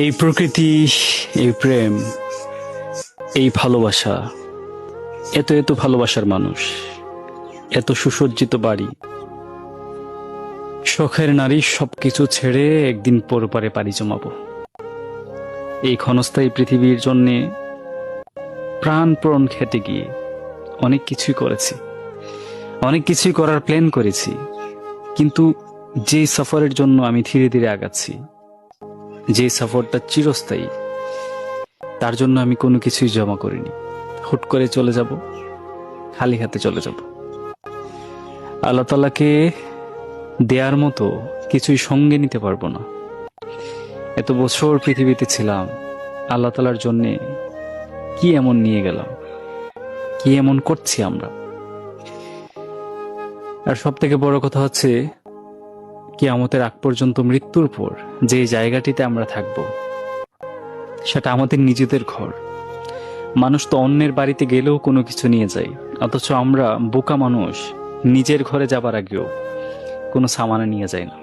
এই প্রকৃতি, এই প্রেম, এই ভালোবাসা, এত এত ভালোবাসার মানুষ, এত সুসজ্জিত বাড়ি, শখের নারী সবকিছু ছেড়ে একদিন পরপারে পাড়ি জমাবো। এই ক্ষণস্থায়ী পৃথিবীর জন্যে প্রাণপণ খেটে গিয়ে অনেক কিছুই করেছি, অনেক কিছুই করার প্ল্যান করেছি, কিন্তু যে সফরের জন্য আমি ধীরে ধীরে আগাচ্ছি, যে সফরটা চিরস্থায়ী, তার জন্য আমি কোনো কিছুই জমা করিনি। হুট করে চলে যাব, খালি হাতে চলে যাব। আল্লাহ তাআলাকে দেয়ার মতো কিছুই সঙ্গে নিতে পারবো না। এত বছর পৃথিবীতে ছিলাম, আল্লাহ তাআলার জন্যে কি এমন নিয়ে গেলাম, কি এমন করছি আমরা। আর সব থেকে বড় কথা হচ্ছে, কিয়ামতের আগ পর্যন্ত, মৃত্যুর পর যে জায়গাটিতে আমরা থাকব, সেটা আমাদের নিজেদের ঘর। মানুষ তো অন্যের বাড়িতে গেলেও কোনো কিছু নিয়ে যায়, অথচ আমরা বোকা মানুষ নিজের ঘরে যাবার আগেও কোনো সামানা নিয়ে যায় না।